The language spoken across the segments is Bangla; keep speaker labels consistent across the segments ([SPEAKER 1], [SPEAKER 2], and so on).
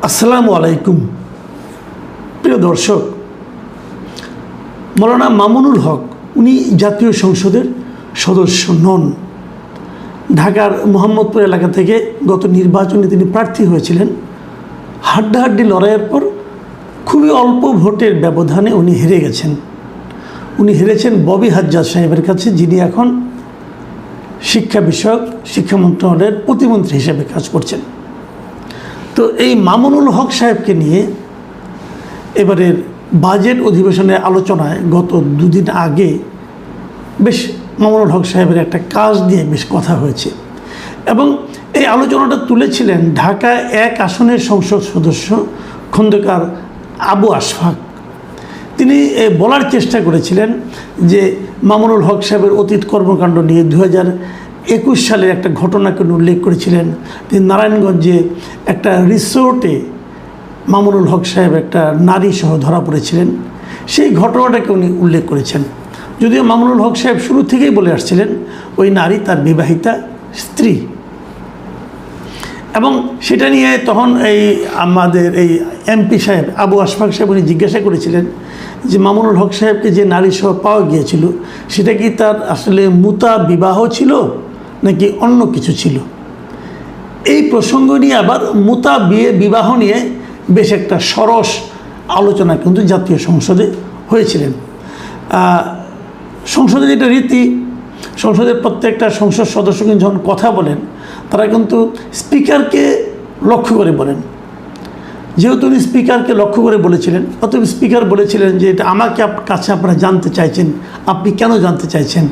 [SPEAKER 1] আসসালামু আলাইকুম প্রিয় দর্শক, মৌলানা মামুনুল হক উনি জাতীয় সংসদের সদস্য নন। ঢাকার মোহাম্মদপুর এলাকা থেকে গত নির্বাচনে তিনি প্রার্থী হয়েছিলেন। হাড্ডাহাড্ডি লড়াইয়ের পর খুবই অল্প ভোটের ব্যবধানে উনি হেরে গেছেন। উনি হেরেছেন ববি হাজ্জাজ সাহেবের কাছে, যিনি এখন শিক্ষা মন্ত্রণালয়ের প্রতিমন্ত্রী হিসেবে কাজ করছেন। তো এই মামুনুল হক সাহেবকে নিয়ে এবারের বাজেট অধিবেশনের আলোচনায় গত দুদিন আগে বেশ মামুনুল হক সাহেবের একটা কাজ নিয়ে বেশ কথা হয়েছে এবং এই আলোচনাটা তুলেছিলেন ঢাকা 1 আসনের সংসদ সদস্য খন্দকার আবু আশফাক। তিনি বলার চেষ্টা করেছিলেন যে মামুনুল হক সাহেবের অতীত কর্মকাণ্ড নিয়ে 2021 সালের একটা ঘটনাকে উনি উল্লেখ করেছিলেন। তিনি নারায়ণগঞ্জে একটা রিসোর্টে মামুনুল হক সাহেব একটা নারী সহ ধরা পড়েছিলেন, সেই ঘটনাটাকে উনি উল্লেখ করেছেন। যদিও মামুনুল হক সাহেব শুরু থেকেই বলে আসছিলেন ওই নারী তার বিবাহিতা স্ত্রী, এবং সেটা নিয়ে তখন আমাদের এমপি সাহেব আবু আশফাক সাহেব উনি জিজ্ঞাসা করেছিলেন যে মামুনুল হক সাহেবকে যে নারী সহ পাওয়া গিয়েছিল সেটা কি তার আসলে মুতা বিবাহ ছিল নাকি অন্য কিছু ছিল। এই প্রসঙ্গ নিয়ে আবার মুতা বিবাহ নিয়ে বেশ একটা সরস আলোচনা কিন্তু জাতীয় সংসদে হয়েছিলেন। সংসদে যেটা রীতি, সংসদের প্রত্যেকটা সংসদ সদস্য কিন্তু যখন কথা বলেন তারা কিন্তু স্পিকারকে লক্ষ্য করে বলেন। যেহেতু উনি স্পিকারকে লক্ষ্য করে বলেছিলেন, অতএব স্পিকার বলেছিলেন যে এটা আমাকে কাছে আপনারা জানতে চাইছেন, আপনি কেন জানতে চাইছেন,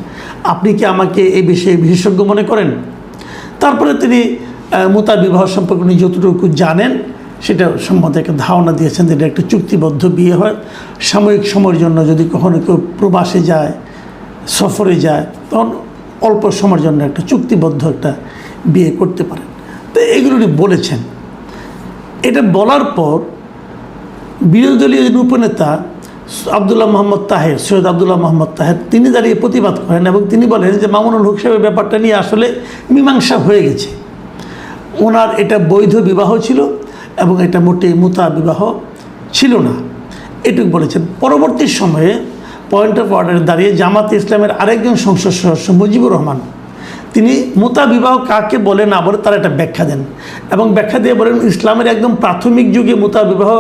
[SPEAKER 1] আপনি কি আমাকে এই বিষয়ে বিশেষজ্ঞ মনে করেন। তারপরে তিনি মুতা বিবাহ সম্পর্কে উনি যতটুকু জানেন সেটা সম্বন্ধে একটা ধারণা দিয়েছেন যে এটা একটা চুক্তিবদ্ধ বিয়ে হয়, সাময়িক সময়ের জন্য যদি কখনো কেউ প্রবাসে যায়, সফরে যায়, তখন অল্প সময়ের জন্য একটা চুক্তিবদ্ধ একটা বিয়ে করতে পারেন। তো এগুলো উনি বলেছেন। এটা বলার পর বিরোধী দলীয় উপনেতা আবদুল্লাহ মোহাম্মদ তাহের, সৈয়দ আবদুল্লাহ মোহাম্মদ তাহের, তিনি দাঁড়িয়ে প্রতিবাদ করেন এবং তিনি বলেন যে মামুনুল হক সাহেবের ব্যাপারটা নিয়ে আসলে মীমাংসা হয়ে গেছে। ওনার এটা বৈধ বিবাহ ছিল এবং এটা মোটেই মুতা বিবাহ ছিল না, এটুকু বলেছেন। পরবর্তী সময়ে পয়েন্ট অফ অর্ডারে দাঁড়িয়ে জামাতে ইসলামের আরেকজন সংসদ সদস্য মুজিবুর রহমান, তিনি মুতা বিবাহ কাকে বলে না বলে তার একটা ব্যাখ্যা দেন এবং ব্যাখ্যা দিয়ে বলেন ইসলামের একদম প্রাথমিক যুগে মুতা বিবাহ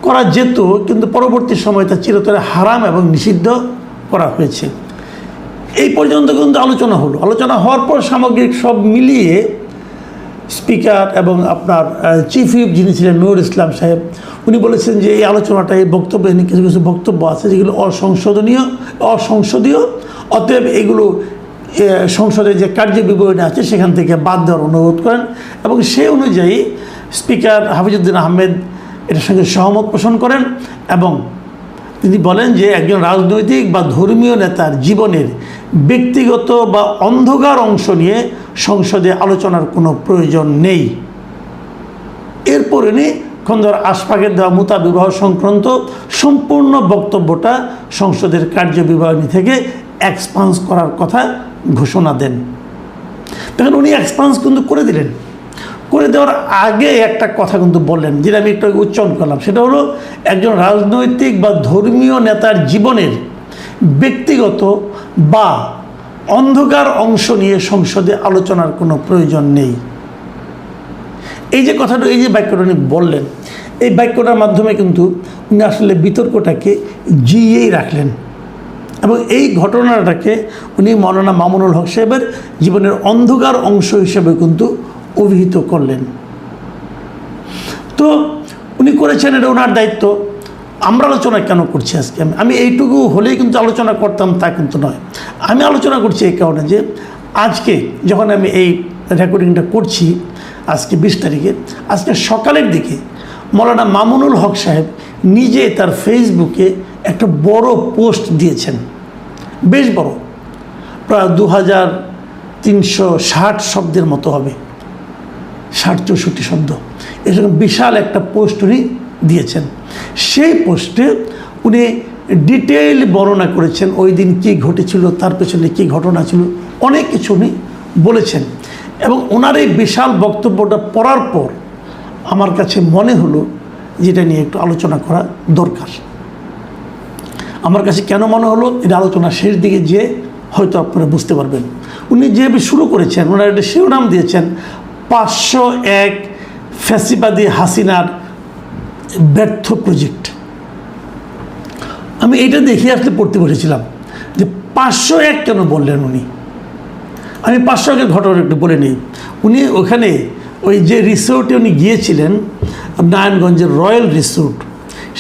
[SPEAKER 1] করা যেত, কিন্তু পরবর্তী সময়ে তা চিরতরে হারাম এবং নিষিদ্ধ করা হয়েছে। এই পর্যন্ত কিন্তু আলোচনা হলো। আলোচনা হওয়ার পর সামগ্রিক সব মিলিয়ে স্পিকার এবং আপনার চিফ হুইপ যিনি ছিলেন নুরুল ইসলাম সাহেব, উনি বলেছেন যে এই আলোচনাটা, এই বক্তব্যে কিছু কিছু বক্তব্য আছে যেগুলো অসংসদীয়, অতএব এগুলো সংসদের যে কার্যবিবরণী আছে সেখান থেকে বাদ দেওয়ার অনুরোধ করেন এবং সেই অনুযায়ী স্পিকার হাফিজউদ্দিন আহমেদ এটার সঙ্গে সহমত পোষণ করেন এবং তিনি বলেন যে একজন রাজনৈতিক বা ধর্মীয় নেতার জীবনের ব্যক্তিগত বা অন্ধকার অংশ নিয়ে সংসদে আলোচনার কোনো প্রয়োজন নেই। এরপর উনি খন্দকার আশফাকের দেওয়া মুতা বিবাহ সংক্রান্ত সম্পূর্ণ বক্তব্যটা সংসদের কার্যবিবরণী থেকে এক্সপান্স করার কথা ঘোষণা দেন। তখন উনি এক্সপান্স কিন্তু করে দিলেন। করে দেওয়ার আগে একটা কথা কিন্তু বললেন, যেটা আমি একটু উচ্চারণ করলাম, সেটা হলো একজন রাজনৈতিক বা ধর্মীয় নেতার জীবনের ব্যক্তিগত বা অন্ধকার অংশ নিয়ে সংসদে আলোচনার কোনো প্রয়োজন নেই। এই যে কথাটা, এই যে বাক্যটা উনি বললেন, এই বাক্যটার মাধ্যমে কিন্তু উনি আসলে বিতর্কটাকে জিয়েই রাখলেন এবং এই ঘটনাটাকে উনি মৌলানা মামুনুল হক সাহেবের জীবনের অন্ধকার অংশ হিসেবে কিন্তু অভিহিত করলেন। তো উনি করেছেন, এটা ওনার দায়িত্ব। আমরা আলোচনা কেন করছি আজকে? আমি এইটুকু হলেই কিন্তু আলোচনা করতাম তা কিন্তু নয়। আমি আলোচনা করছি এই কারণে যে আজকে যখন আমি এই রেকর্ডিংটা করছি, আজকে 20 তারিখে, আজকে সকালের দিকে মৌলানা মামুনুল হক সাহেব নিজে তার ফেসবুকে একটা বড় পোস্ট দিয়েছেন, বেশ বড়, প্রায় 2360 শব্দের মতো হবে, 60-64 শব্দ, এরকম বিশাল একটা পোস্ট উনি দিয়েছেন। সেই পোস্টে উনি ডিটেইল বর্ণনা করেছেন ওই দিন কী ঘটেছিল, তার পেছনে কী ঘটনা ছিল, অনেক কিছু উনি বলেছেন। এবং ওনার এই বিশাল বক্তব্যটা পড়ার পর আমার কাছে মনে হলো যেটা নিয়ে একটু আলোচনা করা দরকার। আমার কাছে কেন মনে হলো, এটা আলোচনা শেষ দিকে যেয়ে হয়তো আপনারা বুঝতে পারবেন। উনি যেভাবে শুরু করেছেন, ওনারা একটা শিরোনাম দিয়েছেন 501 ফ্যাসিবাদী হাসিনার ব্যর্থ প্রজেক্ট। আমি এটা দেখে আসলে পড়তে বসেছিলাম যে 501 কেন বললেন উনি। আমি 501-এর ঘটনা একটু বলে নিই। উনি ওখানে ওই যে রিসোর্টে উনি গিয়েছিলেন, নারায়ণগঞ্জের রয়্যাল রিসোর্ট,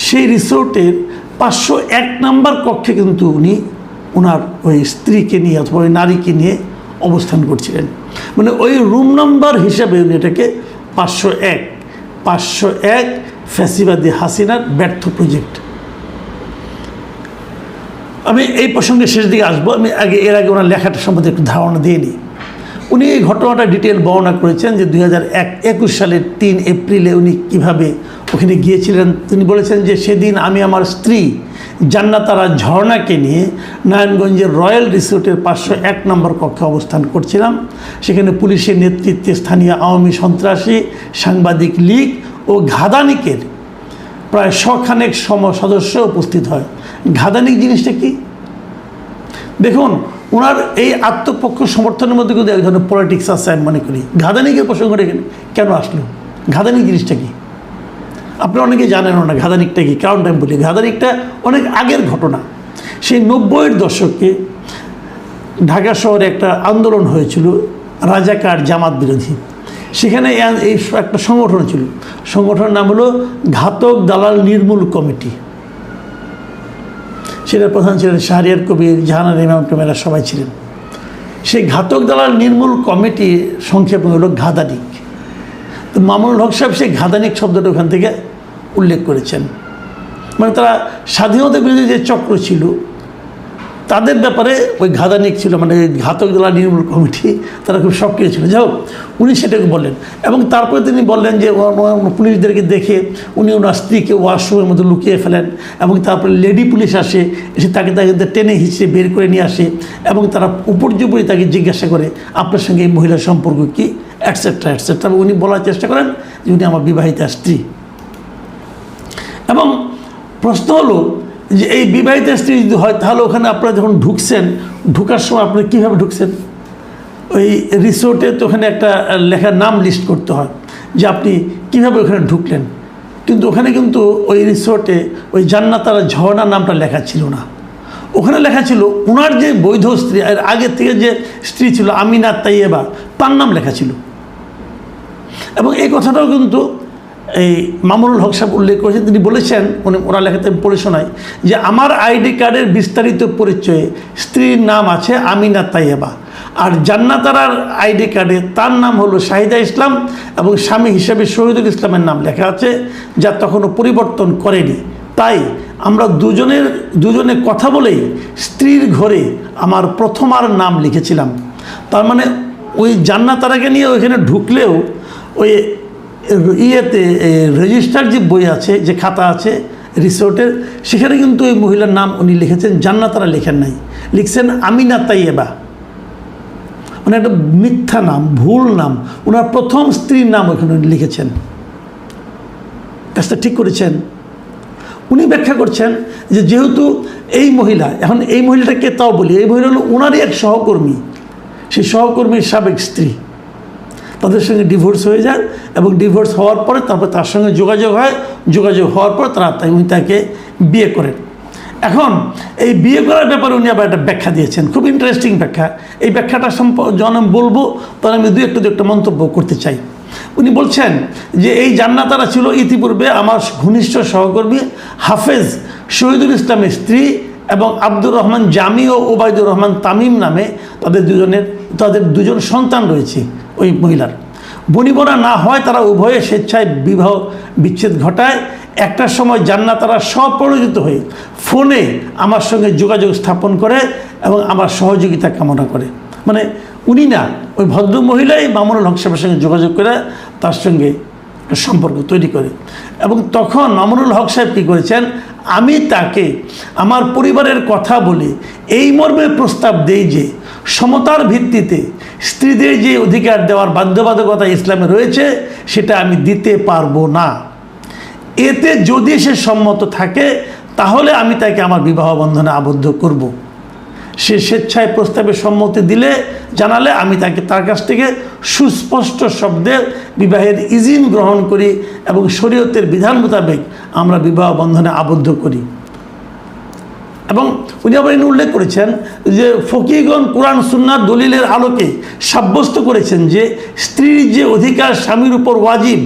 [SPEAKER 1] সেই রিসোর্টের 501 নম্বর কক্ষে কিন্তু উনি ওনার ওই স্ত্রীকে নিয়ে অথবা ওই নারীকে নিয়ে অবস্থান করছিলেন। মানে ওই রুম নাম্বার হিসাবে উনি এটাকে 501 ফ্যাসিবাদী হাসিনার ব্যর্থ প্রজেক্ট। আমি এই প্রসঙ্গে শেষ দিকে আসবো। আমি এর আগে ওনার লেখাটা সম্বন্ধে একটু ধারণা দিয়ে নিই। উনি এই ঘটনাটা ডিটেল বর্ণনা করেছেন যে 2021 সালের 3 এপ্রিলে উনি কীভাবে ওখানে গিয়েছিলেন। তিনি বলেছেন যে সেদিন আমি আমার স্ত্রী জান্নাতারা ঝর্ণাকে নিয়ে নারায়ণগঞ্জের রয়্যাল রিসোর্টের 501 নম্বর কক্ষে অবস্থান করছিলাম। সেখানে পুলিশের নেতৃত্বে স্থানীয় আওয়ামী সন্ত্রাসী, সাংবাদিক লীগ ও ঘাদানিকের প্রায় 100 খানেক সদস্য উপস্থিত হয়। ঘাদানিক জিনিসটা কি দেখুন, ওনার এই আত্মপক্ষ সমর্থনের মধ্যে কিন্তু এক ধরনের পলিটিক্স আছে আমি মনে করি। ঘাদানিকের প্রসঙ্গটা কেন আসলো? ঘাদানিক জিনিসটা কি আপনি অনেকে জানেনও না। ঘাদানিকটা কি? কারণটা আমি বলি, ঘাদানিকটা অনেক আগের ঘটনা। সেই 90-এর দশকে ঢাকা শহরে একটা আন্দোলন হয়েছিল রাজাকার জামাত বিরোধী। সেখানে এই একটা সংগঠন ছিল, সংগঠনের নাম হলো ঘাতক দালাল নির্মূল কমিটি। সেটার প্রধান ছিলেন শাহরিয়ার কবির, জাহানার ইমাম টোমেরা, সবাই ছিলেন। সেই ঘাতক দালাল নির্মূল কমিটি সংক্ষেপে হলো ঘাদানিক। তো মামুনুল হক সাহেব সেই ঘাদানিক শব্দটা ওখান থেকে উল্লেখ করেছেন। মানে তারা স্বাধীনতা বিরোধী যে চক্র ছিল তাদের ব্যাপারে ওই ঘাদানিক ছিল, মানে ঘাতক দালাল নির্মূল কমিটি, তারা খুব সক্রিয় ছিল। যাই হোক, উনি সেটাকে বললেন এবং তারপরে তিনি বললেন যে পুলিশদেরকে দেখে উনি ওনার স্ত্রীকে ওয়াশরুমের মধ্যে লুকিয়ে ফেলেন এবং তারপরে লেডি পুলিশ আসে, এসে তাকে টেনে হিঁচড়ে বের করে নিয়ে আসে এবং তারা উপর্যুপরি তাকে জিজ্ঞাসা করে আপনার সঙ্গে এই মহিলার সম্পর্ক কী, অ্যাটসেট্রা অ্যাটসেট্রা। উনি বলার চেষ্টা করেন যে উনি আমার বিবাহিতা স্ত্রী। এবং প্রশ্ন হলো যে এই বিবাহিতা স্ত্রী যদি হয় তাহলে ওখানে আপনারা যখন ঢুকছেন, ঢুকার সময় আপনারা কীভাবে ঢুকছেন? ওই রিসোর্টে তো ওখানে একটা লেখার নাম লিস্ট করতে হয় যে আপনি কীভাবে ওখানে ঢুকলেন। কিন্তু ওখানে কিন্তু ওই রিসোর্টে ওই জান্নাতারা ঝর্ণা নামটা লেখা ছিল না। ওখানে লেখা ছিল ওনার যে বৈধ স্ত্রী, এর আগের থেকে যে স্ত্রী ছিল আমিনা তাইয়েবা, তার নাম লেখা ছিল। এবং এই কথাটাও কিন্তু এই মামুনুল হক সাহেব উল্লেখ করেছেন। তিনি বলেছেন, ওনার লেখাতে আমি পড়ে শোনাই, যে আমার আইডি কার্ডের বিস্তারিত পরিচয়ে স্ত্রীর নাম আছে আমিনা তাইয়েবা, আর জান্নাতারার আইডি কার্ডে তার নাম হলো শাহিদা ইসলাম এবং স্বামী হিসেবে শহীদুল ইসলামের নাম লেখা আছে, যা তখনও পরিবর্তন করেনি। তাই আমরা দুজনে কথা বলেই স্ত্রীর ঘরে আমার প্রথমার নাম লিখেছিলাম। তার মানে ওই জান্নাতারাকে নিয়ে ওইখানে ঢুকলেও ওই ইয়েতে রেজিস্টার যে বই আছে, যে খাতা আছে রিসোর্টের, সেখানে কিন্তু ওই মহিলার নাম উনি লিখেছেন, জান্নাতারা লেখেন নাই, লিখছেন আমিনা তাইয়েবা। মানে একটা মিথ্যা নাম, ভুল নাম, ওনার প্রথম স্ত্রীর নাম ওইখানে লিখেছেন। কাজটা ঠিক করেছেন। উনি ব্যাখ্যা করছেন যে যেহেতু এই মহিলা, এখন এই মহিলাটাকে তাও বলি, এই মহিলা হলো ওনারই এক সহকর্মী, সেই সহকর্মীর সাবেক স্ত্রী। তাদের সঙ্গে ডিভোর্স হয়ে যায় এবং ডিভোর্স হওয়ার পরে তারপর তার সঙ্গে যোগাযোগ হয়, যোগাযোগ হওয়ার পর উনি তাকে বিয়ে করেন। এখন এই বিয়ে করার ব্যাপারে উনি আবার একটা ব্যাখ্যা দিয়েছেন, খুব ইন্টারেস্টিং ব্যাখ্যা। এই ব্যাখ্যাটা যখন আমি বলবো তখন আমি দু একটা মন্তব্য করতে চাই। উনি বলছেন যে এই জান্নাতারা ছিল ইতিপূর্বে আমার ঘনিষ্ঠ সহকর্মী হাফেজ শহীদুল ইসলামের স্ত্রী এবং আব্দুর রহমান জামি ও ওবায়দুর রহমান তামিম নামে তাদের দুজন সন্তান রয়েছে ওই মহিলার। বনিবনা না হয় তারা উভয়ে স্বেচ্ছায় বিবাহ বিচ্ছেদ ঘটায়। একটার সময় জান্নাতারা স্বপরিচিত হয়ে ফোনে আমার সঙ্গে যোগাযোগ স্থাপন করে এবং আমার সহযোগিতা কামনা করে। মানে উনি না, ওই ভদ্র মহিলাই মামুনুল হক সাহেবের সঙ্গে যোগাযোগ করে তার সঙ্গে সম্পর্ক তৈরি করে। এবং তখন মামুনুল হক সাহেব কী করেছেন, আমি তাকে আমার পরিবারের কথা বলে এই মর্মে প্রস্তাব দেই যে সমতার ভিত্তিতে স্ত্রীদের যে অধিকার দেওয়ার বাধ্যবাধকতা ইসলামে রয়েছে সেটা আমি দিতে পারবো না। এতে যদি সে সম্মত থাকে তাহলে আমি তাকে আমার বিবাহ বন্ধনে আবদ্ধ করব। সে স্বেচ্ছায় প্রস্তাবে সম্মতি দিলে জানালে আমি তাকে তার কাছ থেকে সুস্পষ্ট শব্দে বিবাহের ইজিন গ্রহণ করি এবং শরীয়তের বিধান মোতাবেক আমরা বিবাহ বন্ধনে আবদ্ধ করি। এবং উনি আবার উল্লেখ করেছেন যে ফকিহগণ কোরআন সুন্নাহ দলিলের আলোকে সাব্যস্ত করেছেন যে স্ত্রীর যে অধিকার স্বামীর উপর ওয়াজিব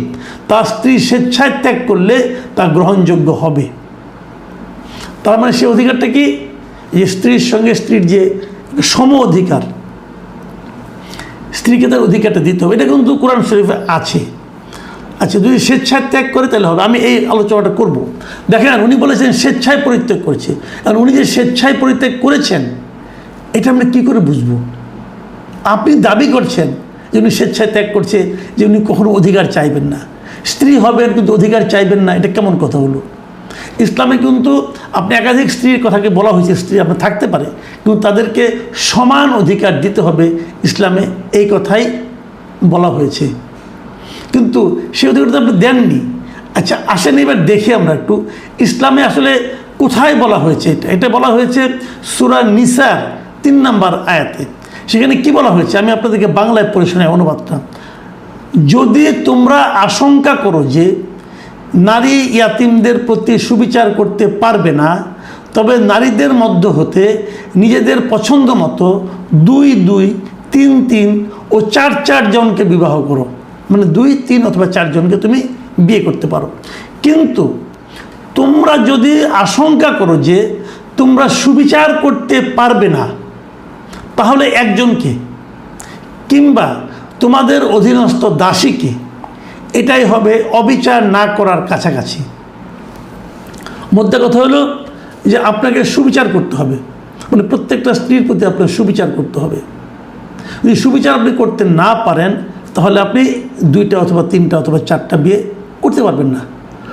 [SPEAKER 1] তা স্ত্রী স্বেচ্ছায় ত্যাগ করলে তা গ্রহণযোগ্য হবে। তার মানে সে অধিকারটা কি, যে স্ত্রীর সঙ্গে স্ত্রীর যে সম অধিকার, স্ত্রীকে তার অধিকারটা দিতে হবে, এটা কিন্তু কোরআন শরীফে আছে। আচ্ছা, যদি স্বেচ্ছায় ত্যাগ করে তাহলে হবে। আমি এই আলোচনাটা করব। দেখেন, উনি বলেছেন স্বেচ্ছায় পরিত্যাগ করেছে, আর উনি যে স্বেচ্ছায় পরিত্যাগ করেছেন এটা আমরা কী করে বুঝবো? আপনি দাবি করছেন যে উনি স্বেচ্ছায় ত্যাগ করছে, যে উনি কখনো অধিকার চাইবেন না, স্ত্রী হবেন কিন্তু অধিকার চাইবেন না, এটা কেমন কথা হলো? ইসলামে কিন্তু আপনি একাধিক স্ত্রীর কথাকে বলা হয়েছে, স্ত্রী আপনার থাকতে পারে কিন্তু তাদেরকে সমান অধিকার দিতে হবে, ইসলামে এই কথাই বলা হয়েছে, কিন্তু সেই অধিকারটা আপনি দেননি। আচ্ছা আসেন এবার দেখি আমরা একটু ইসলামে আসলে কোথায় বলা হয়েছে। এটা বলা হয়েছে সূরা নিসার 3 নম্বর আয়াতে। সেখানে কি বলা হয়েছে আমি আপনাদেরকে বাংলায় পড়ে শোনাই অনুবাদটা। যদি তোমরা আশঙ্কা করো যে নারী ইয়াতিমদের প্রতি সুবিচার করতে পারবে না, তবে নারীদের মধ্য হতে নিজেদের পছন্দ মতো 2, 2, 3, 3 ও 4, 4 জনকে বিবাহ করো। মানে 2, 3 অথবা 4 জনকে তুমি বিয়ে করতে পারো। কিন্তু তোমরা যদি আশঙ্কা করো যে তোমরা সুবিচার করতে পারবে না, তাহলে একজনকে কিংবা তোমাদের অধীনস্থ দাসীকে, এটাই হবে অবিচার না করার কাছাকাছি। মধ্যে কথা হলো যে আপনাকে সুবিচার করতে হবে, মানে প্রত্যেকটা স্ত্রীর প্রতি আপনার সুবিচার করতে হবে। যদি সুবিচার আপনি করতে না পারেন তাহলে আপনি 2টা অথবা 3টা অথবা 4টা বিয়ে করতে পারবেন না।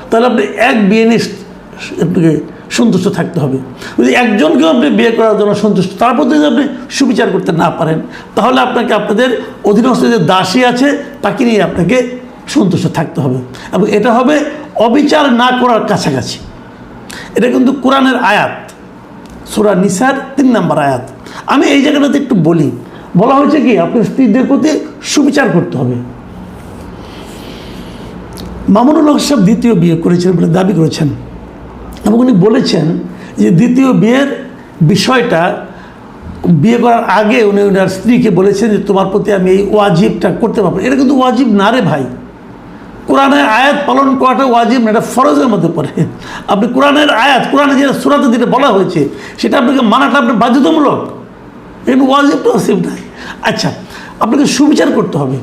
[SPEAKER 1] তাহলে আপনি এক বিয়ে নিয়ে আপনাকে সন্তুষ্ট থাকতে হবে। যদি একজনকেও আপনি বিয়ে করার জন্য সন্তুষ্ট, তারপর যদি আপনি সুবিচার করতে না পারেন তাহলে আপনাকে আপনাদের অধীনস্থ যে দাসী আছে তাকে নিয়ে আপনাকে সন্তুষ্ট থাকতে হবে, এবং এটা হবে অবিচার না করার কাছাকাছি। এটা কিন্তু কোরআনের আয়াত, সূরা নিসার 3 নম্বর আয়াত। আমি এই জায়গাটাতে একটু বলা হয়েছে কি আপনার স্ত্রীদের প্রতি সুবিচার করতে হবে। মামুনুল হক সাহেব 2য় বিয়ে করেছেন বলে দাবি করেছেন, এবং উনি বলেছেন যে 2য় বিয়ের বিষয়টা বিয়ে করার আগে উনি ওনার স্ত্রীকে বলেছেন যে তোমার প্রতি আমি এই ওয়াজিবটা করতে পারবো। এটা কিন্তু ওয়াজিব না রে ভাই, কোরআনের আয়াত পালন করাটা ওয়াজিব না, এটা ফরজের মধ্যে পড়ে। আপনি কোরআনের আয়াত, কোরআনে যে সূরাতে যেটা বলা হয়েছে সেটা আপনাকে মানাটা আপনার বাধ্যতামূলক, এখানে ওয়াজিব তো ওয়াজিব নাই। আচ্ছা, আপনাকে সুবিচার করতে হবে।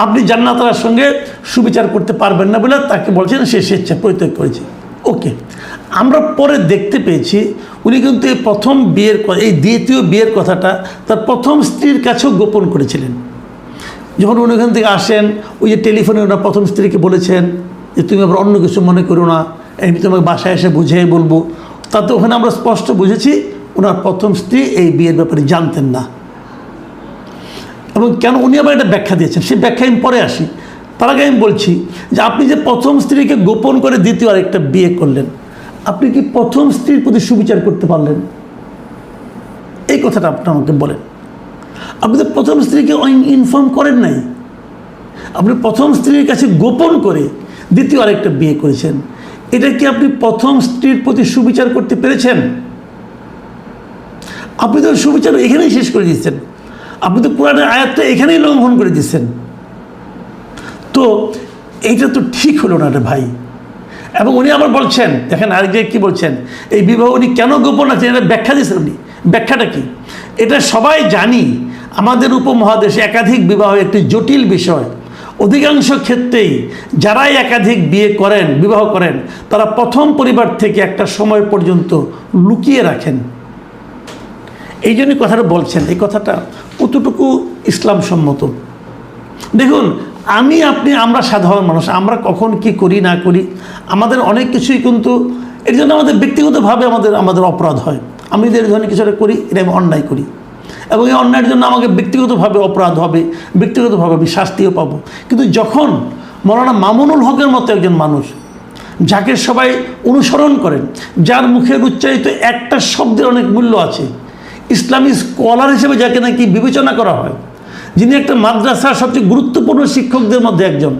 [SPEAKER 1] আপনি জান্নাতের সঙ্গে সুবিচার করতে পারবেন না বলে তাকে বলছেন সে স্বেচ্ছা পরিত্যাগ করেছে। ওকে, আমরা পরে দেখতে পেয়েছি উনি কিন্তু এই প্রথম বিয়ের, এই 2য় বিয়ের কথাটা তার প্রথম স্ত্রীর কাছেও গোপন করেছিলেন। যখন উনি ওখান থেকে আসেন, ওই যে টেলিফোনে ওনার প্রথম স্ত্রীকে বলেছেন যে তুমি আবার অন্য কিছু মনে করো না, আমি তোমাকে বাসায় এসে বুঝিয়ে বলবো। তাতে ওখানে আমরা স্পষ্ট বুঝেছি ওনার প্রথম স্ত্রী এই বিয়ের ব্যাপারে জানতেন না, এবং কেন উনি আবার এটা ব্যাখ্যা দিয়েছেন সেই ব্যাখ্যা আমি পরে আসি। তার আগে আমি বলছি যে আপনি যে প্রথম স্ত্রীকে গোপন করে 2য় আরেকটা বিয়ে করলেন, আপনি কি প্রথম স্ত্রীর প্রতি সুবিচার করতে পারলেন? এই কথাটা আপনি আমাকে বলেন। আপনি তো প্রথম স্ত্রীকে ইনফর্ম করেন নাই, আপনি প্রথম স্ত্রীর কাছে গোপন করে 2য় আরেকটা বিয়ে করেছেন। এটা কি আপনি প্রথম স্ত্রীর প্রতি সুবিচার করতে পেরেছেন? আপনি তো সুবিচার এখানেই শেষ করে দিচ্ছেন, আপনি তো কোরআনের আয়াতটা এখানেই লঙ্ঘন করে দিচ্ছেন। তো এইটা তো ঠিক হলো না রে ভাই। এবং উনি আবার বলছেন, দেখেন আরেক জায়গায় কী বলছেন, এই বিবাহ উনি কেন গোপন আছেন এটা ব্যাখ্যা দিয়েছেন উনি। ব্যাখ্যাটা কি? এটা সবাই জানি আমাদের উপমহাদেশে একাধিক বিবাহ একটি জটিল বিষয়। অধিকাংশ ক্ষেত্রেই যারাই একাধিক বিবাহ করেন তারা প্রথম পরিবার থেকে একটা সময় পর্যন্ত লুকিয়ে রাখেন। এই জন্যই কথাটা বলছেন, এই কথাটা কতটুকু ইসলাম সম্মত। দেখুন, আপনি আমরা সাধারণ মানুষ, আমরা কখন কি করি না করি আমাদের অনেক কিছুই কিন্তু এর জন্য আমাদের ব্যক্তিগতভাবে আমাদের অপরাধ হয়। আমি যদি এই ধরনের কিছু একটা করি, এটা আমি অন্যায় করি, এবং এই অন্যায়ের জন্য আমাকে ব্যক্তিগতভাবে অপরাধ হবে, ব্যক্তিগতভাবে আমি শাস্তিও পাবো। কিন্তু যখন মৌলানা মামুনুল হকের মতো একজন মানুষ, যাকে সবাই অনুসরণ করেন, যার মুখের উচ্চারিত একটা শব্দের অনেক মূল্য আছে, ইসলামী স্কলার হিসেবে যাকে নাকি বিবেচনা করা হয়, যিনি একটা মাদ্রাসার সবচেয়ে গুরুত্বপূর্ণ শিক্ষকদের মধ্যে একজন,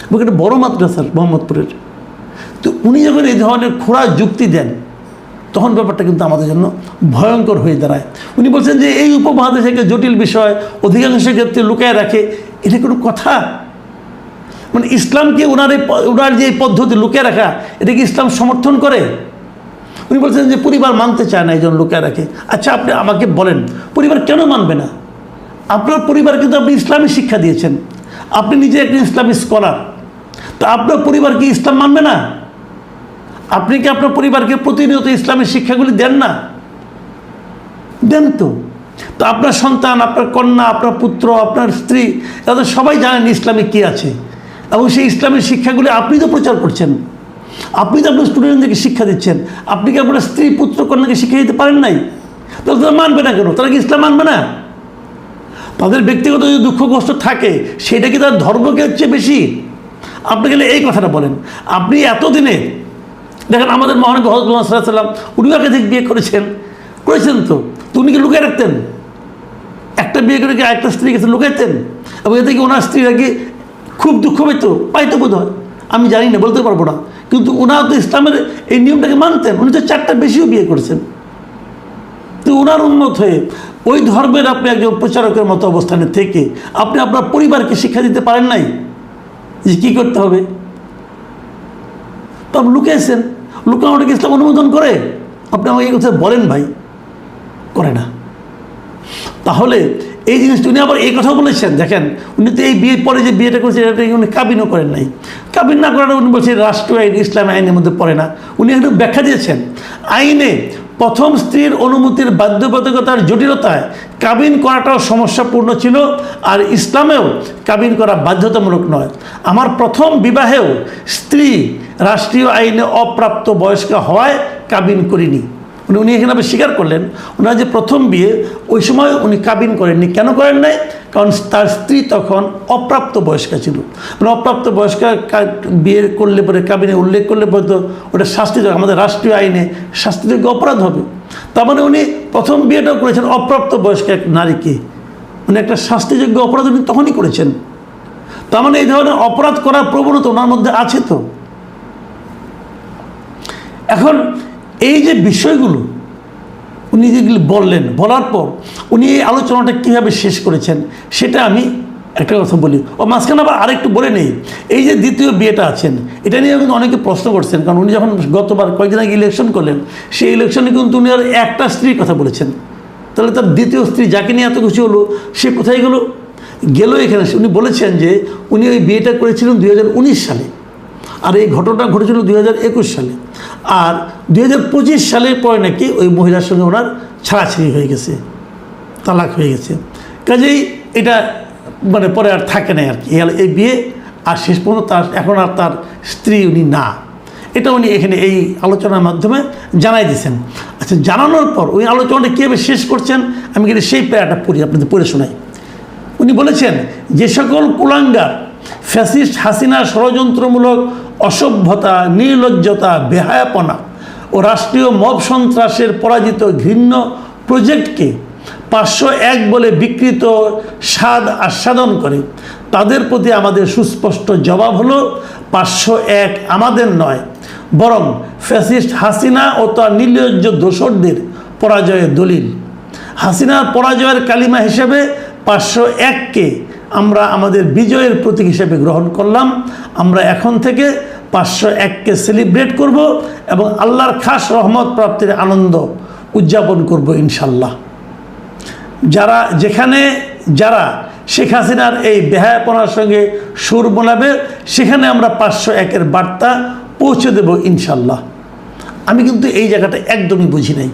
[SPEAKER 1] এবং একটা বড় মাদ্রাসার মোহাম্মদপুরের, তো উনি যখন এই ধরনের খোঁড়া যুক্তি দেন, তখন ব্যাপারটা কিন্তু আমাদের জন্য ভয়ঙ্কর হয়ে দাঁড়ায়। উনি বলছেন যে এই উপমহাদেশে জটিল বিষয় অধিকাংশ ক্ষেত্রে লুকায় রাখে, এটা কোনো কথা? মানে ইসলামকে ওনার যে পদ্ধতি লুকিয়ে রাখা, এটা কি ইসলাম সমর্থন করে? উনি বলছেন যে পরিবার মানতে চায় না, এই জন্য লুকিয়ে রাখে। আচ্ছা, আপনি আমাকে বলেন, পরিবার কেন মানবে না? আপনার পরিবার কিন্তু আপনি ইসলামী শিক্ষা দিয়েছেন, আপনি নিজে একজন ইসলামী স্কলার, তো আপনার পরিবার কি ইসলাম মানবে না? আপনি কি আপনার পরিবারকে প্রতিনিয়ত ইসলামী শিক্ষাগুলি দেন না? দেন তো। তো আপনার সন্তান, আপনার কন্যা, আপনার পুত্র, আপনার স্ত্রী, তাদের সবাই জানেন ইসলামে কী আছে, এবং সেই ইসলামের শিক্ষাগুলি আপনি তো প্রচার করছেন, আপনি তো আপনার স্টুডেন্টদেরকে শিক্ষা দিচ্ছেন। আপনি কি আপনার স্ত্রী, পুত্র, কন্যাকে শিক্ষা দিতে পারেন নাই? তাহলে তারা মানবে না কেন? তারা কি ইসলাম মানবে না? তাদের ব্যক্তিগত যদি দুঃখ কষ্ট থাকে, সেটা কি তার ধর্মকে হচ্ছে বেশি? আপনি গেলে এই কথাটা বলেন। আপনি এতদিনে দেখেন আমাদের মহানবী হযরত মুহাম্মদ সাল্লাল্লাহু আলাইহি ওয়াসাল্লাম, উনি একাধিক বিয়ে করেছেন তো, তো উনি কি লুকিয়ে রাখতেন? একটা বিয়ে করে কি আরেকটা স্ত্রী কাছে লুকাইতেন? এবং এতে কি ওনার স্ত্রীরা কি খুব দুঃখ পাইতো বোধ হয়, আমি জানি না, বলতে পারবো না। কিন্তু ওনার তো ইসলামের এই নিয়মটাকে মানতেন, উনি তো 4টা বেশিও বিয়ে করেছেন। তো ওনার উন্মত হয়ে ওই ধর্মের আপনি একজন প্রচারকের মতো অবস্থানে থেকে আপনি আপনার পরিবারকে শিক্ষা দিতে পারেন নাই যে কী করতে হবে? তো আপনি লুকিয়েছেন। লুকানোটাকে ইসলাম অনুমোদন করে? আপনি আমাকে এই কথা বলেন ভাই, করে না। তাহলে এই জিনিসটা উনি আবার এই কথাও বলেছেন, দেখেন উনি তো এই বিয়ের পরে যে বিয়েটা করেছেন, এটা উনি কাবিনও করেন নাই। কাবিন না করাটা উনি বলছেন রাষ্ট্রীয় আইন, ইসলামী আইনের মধ্যে পড়ে না। উনি একটু ব্যাখ্যা দিয়েছেন, আইনে প্রথম স্ত্রীর অনুমতির বাধ্যবাধকতার জটিলতায় কাবিন করাটাও সমস্যাপূর্ণ ছিল, আর ইসলামেও কাবিন করা বাধ্যতামূলক নয়। আমার প্রথম বিবাহেও স্ত্রী রাষ্ট্রীয় আইনে অপ্রাপ্ত বয়স্ক হওয়ায় কাবিন করিনি। উনি এখানে আবার স্বীকার করলেন, ওনার যে প্রথম বিয়ে, ওই সময় উনি কাবিন করেননি। কেন করেন নাই? কারণ তার স্ত্রী তখন অপ্রাপ্ত বয়স্কা ছিল। মানে অপ্রাপ্ত বয়স্কা বিয়ে করলে পরে, কাবিনে উল্লেখ করলে পরে তো ওটা শাস্তিযোগ্য, আমাদের রাষ্ট্রীয় আইনে শাস্তিযোগ্য অপরাধ হবে। তার মানে উনি প্রথম বিয়েটাও করেছেন অপ্রাপ্ত বয়স্ক এক নারীকে, উনি একটা শাস্তিযোগ্য অপরাধ উনি তখনই করেছেন। তার মানে এই ধরনের অপরাধ করার প্রবণতা ওনার মধ্যে আছে। তো এখন এই যে বিষয়গুলো উনি যেগুলি বললেন, বলার পর উনি এই আলোচনাটা কীভাবে শেষ করেছেন সেটা আমি একটা কথা বলি। ও মাঝখানে আবার আরেকটু বলে নেই, এই যে দ্বিতীয় বিয়েটা আছেন, এটা নিয়ে কিন্তু অনেকে প্রশ্ন করছেন। কারণ উনি যখন গতবার কয়েকদিন আগে ইলেকশন করলেন, সেই ইলেকশনে কিন্তু উনি আর একটা স্ত্রীর কথা বলেছেন। তাহলে তার দ্বিতীয় স্ত্রী, যাকে নিয়ে এত কিছু হলো, সে কোথায় গেল? এখানে উনি বলেছেন যে উনি ওই বিয়েটা করেছিলেন 2019 সালে, আর এই ঘটনা ঘটেছিল 2021 সালে, আর 2025 সালের পরে নাকি ওই মহিলার সঙ্গে ওনার ছাড়াছাড়ি হয়ে গেছে, তালাক হয়ে গেছে। কাজেই এটা মানে পরে আর থাকে না আর কি, এই বিয়ে আর শেষ পর্যন্ত এখন আর তার স্ত্রী উনি না। এটা উনি এখানে এই আলোচনার মাধ্যমে জানাই দিয়েছেন। আচ্ছা, জানানোর পর ওই আলোচনাটা কীভাবে শেষ করছেন, আমি কিন্তু সেই প্যারাটা পড়ি, আপনাদের পড়ে শোনাই। উনি বলেছেন, যে সকল কুলাঙ্গার ফ্যাসিস্ট হাসিনার ষড়যন্ত্রমূলক অসভ্যতা, নির্লজ্জতা, বেহায়াপনা ও রাষ্ট্রীয় মব সন্ত্রাসের পরাজিত ঘৃণ্য প্রজেক্টকে 501 বলে বিকৃত স্বাদ আস্বাদন করে, তাদের প্রতি আমাদের সুস্পষ্ট জবাব হলো 501 আমাদের নয়, বরং ফ্যাসিস্ট হাসিনা ও তার নির্লজ্জ দোসরদের পরাজয়ের দলিল। হাসিনার পরাজয়ের কালিমা হিসেবে 501কে আমরা আমাদের বিজয়ের প্রতীক হিসেবে গ্রহণ করলাম। আমরা এখন থেকে 501কে সেলিব্রেট করব এবং আল্লাহর খাস রহমত প্রাপ্তির আনন্দ উদযাপন করব ইনশাল্লাহ। যারা শেখ হাসিনার এই বেহায়াপনার সঙ্গে সুর মোলাবে, সেখানে আমরা 501-এর বার্তা পৌঁছে দেব ইনশাল্লাহ। আমি কিন্তু এই জায়গাটা একদমই বুঝি নাই,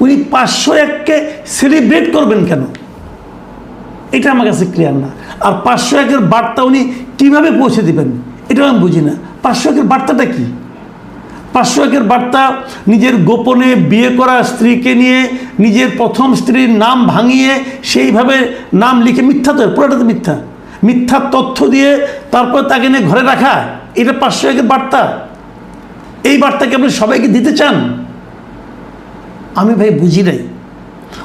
[SPEAKER 1] উনি 501-কে সেলিব্রেট করবেন কেন, এটা আমার কাছে ক্লিয়ার না। আর 501-এর বার্তা উনি কীভাবে পৌঁছে দেবেন, এটাও আমি বুঝি না। 501-এর বার্তাটা কি? 501-এর বার্তা নিজের গোপনে বিয়ে করা স্ত্রীকে নিয়ে নিজের প্রথম স্ত্রীর নাম ভাঙিয়ে সেইভাবে নাম লিখে, মিথ্যা তো, পুরোটা তো মিথ্যা, মিথ্যা তথ্য দিয়ে তারপর তাকে নিয়ে ঘরে রাখা, এটা 501-এর বার্তা। এই বার্তাকে আপনি সবাইকে দিতে চান? আমি ভাই বুঝি নাই।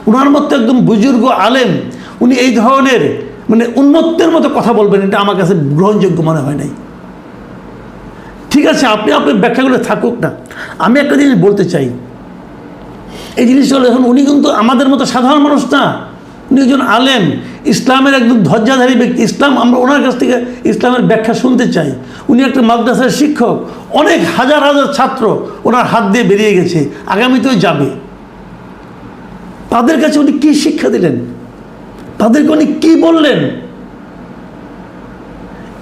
[SPEAKER 1] ওনার মতো একদম বুজুর্গ আলেম উনি এই ধরনের মানে উন্মত্তের মতো কথা বলবেন, এটা আমার কাছে গ্রহণযোগ্য মনে হয় নাই। ঠিক আছে, আপনি আপনার ব্যাখ্যাগুলো থাকুক না, আমি একটা জিনিস বলতে চাই। এই জিনিসটা হলো, এখন উনি কিন্তু আমাদের মতো সাধারণ মানুষ না, উনি একজন আলেম, ইসলামের একদম ধ্বজাধারী ব্যক্তি। ইসলাম, আমরা ওনার কাছ থেকে ইসলামের ব্যাখ্যা শুনতে চাই। উনি একটা মাদ্রাসার শিক্ষক, অনেক হাজার হাজার ছাত্র ওনার হাত দিয়ে বেরিয়ে গেছে, আগামীতেও যাবে। তাদের কাছে উনি কী শিক্ষা দিলেন? তাদেরকে উনি কী বললেন?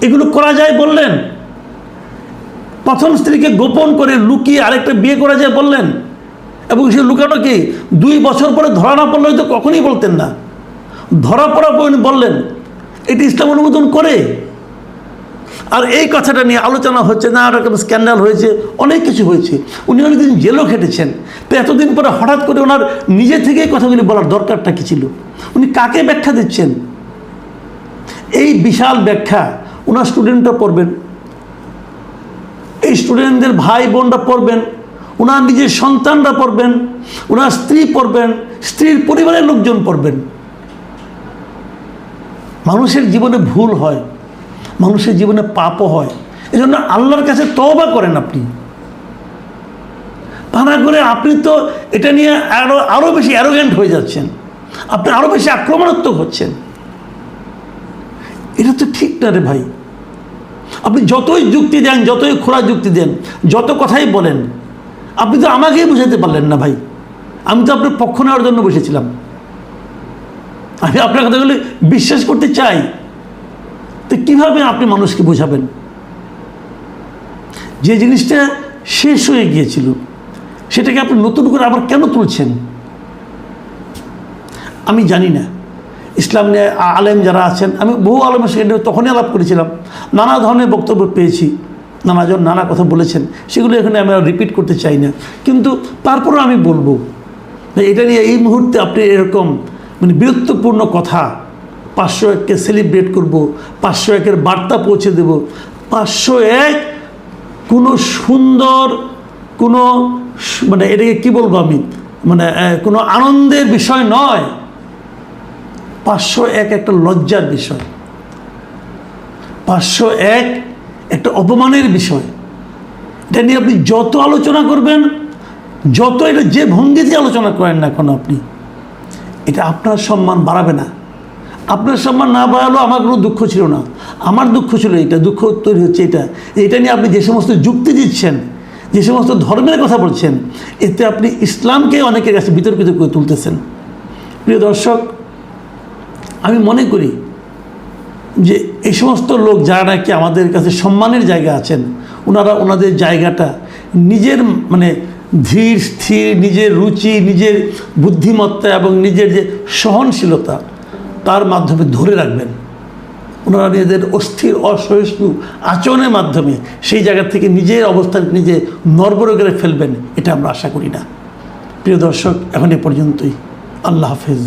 [SPEAKER 1] এগুলো করা যায় বললেন? প্রথম স্ত্রীকে গোপন করে লুকিয়ে আরেকটা বিয়ে করা যায় বললেন? এবং সে লুকানো কি 2 বছর পরে ধরা না পড়লে হয়তো কখনই বলতেন না, ধরা পড়ার পর উনি বললেন। এটি ইসলাম অনুমোদন করে? আর এই কথাটা নিয়ে আলোচনা হচ্ছে, না এরকম স্ক্যান্ডাল হয়েছে, অনেক কিছু হয়েছে, উনি অনেকদিন জেলও খেটেছেন। তো এতদিন পরে হঠাৎ করে ওনার নিজে থেকেই কথাগুলি বলার দরকারটা কী ছিল? উনি কাকে ব্যাখ্যা দিচ্ছেন? এই বিশাল ব্যাখ্যা ওনার স্টুডেন্টরা পড়বেন, এই স্টুডেন্টদের ভাই বোনরা পড়বেন, ওনার নিজের সন্তানরা পড়বেন, ওনার স্ত্রী পড়বেন, স্ত্রীর পরিবারের লোকজন পড়বেন। মানুষের জীবনে ভুল হয়, মানুষের জীবনে পাপও হয়, এজন্য আল্লাহর কাছে তওবা করেন। আপনি তা না করে আপনি তো এটা নিয়ে আরও বেশি অ্যারোগেন্ট হয়ে যাচ্ছেন, আপনি আরও বেশি আক্রমণাত্মক হচ্ছেন। এটা তো ঠিক না রে ভাই। আপনি যতই যুক্তি দেন, যতই খোলা যুক্তি দেন, যত কথাই বলেন, আপনি তো আমাকেই বুঝাতে পারলেন না ভাই। আমি তো আপনার পক্ষ নেওয়ার জন্য বসেছিলাম, আমি আপনার কথাগুলি বিশ্বাস করতে চাই। তো কীভাবে আপনি মানুষকে বোঝাবেন? যে জিনিসটা শেষ হয়ে গিয়েছিল সেটাকে আপনি নতুন করে আবার কেন তুলছেন? আমি জানি না। ইসলাম নিয়ে আলেম যারা আছেন, আমি বহু আলেমের সাথে তখনই আলাপ করেছিলাম, নানা ধরনের বক্তব্য পেয়েছি, নানাজন নানা কথা বলেছেন, সেগুলো এখানে আমি আর রিপিট করতে চাই না। কিন্তু তারপরেও আমি বলবো, এটা নিয়ে এই মুহূর্তে আপনি এরকম মানে বীরত্বপূর্ণ কথা, 501-কে সেলিব্রেট করব, 501-এর বার্তা পৌঁছে দেব। 501 কোনো সুন্দর, কোনো মানে এটাকে কী বলবো আমি, মানে কোনো আনন্দের বিষয় নয়। 501 একটা লজ্জার বিষয়, 501 একটা অপমানের বিষয়। এটা নিয়ে আপনি যত আলোচনা করবেন, যত এটা যে ভঙ্গিতে আলোচনা করেন না কেন আপনি, এটা আপনার সম্মান বাড়াবে না। আপনার সম্মান না বাড়ালেও আমার কোনো দুঃখ ছিল না, আমার দুঃখ ছিল এটা, দুঃখ তৈরি হচ্ছে এটা নিয়ে আপনি যে সমস্ত যুক্তি দিচ্ছেন, যে সমস্ত ধর্মের কথা বলছেন, এতে আপনি ইসলামকে অনেকের কাছে বিতর্কিত করে তুলতেছেন। প্রিয় দর্শক, আমি মনে করি যে এই সমস্ত লোক যারা নাকি আমাদের কাছে সম্মানের জায়গা আছেন, ওনারা ওনাদের জায়গাটা নিজের মানে ধীর স্থির, নিজের রুচি, নিজের বুদ্ধিমত্তা এবং নিজের যে সহনশীলতা, তার মাধ্যমে ধরে রাখবেন। ওনারা নিজেদের অস্থির অসহিষ্ণু আচরণের মাধ্যমে সেই জায়গা থেকে নিজের অবস্থান নিজে নড়বড়ে করে ফেলবেন, এটা আমরা আশা করি না। প্রিয় দর্শক, এখন এ পর্যন্তই। আল্লাহ হাফেজ।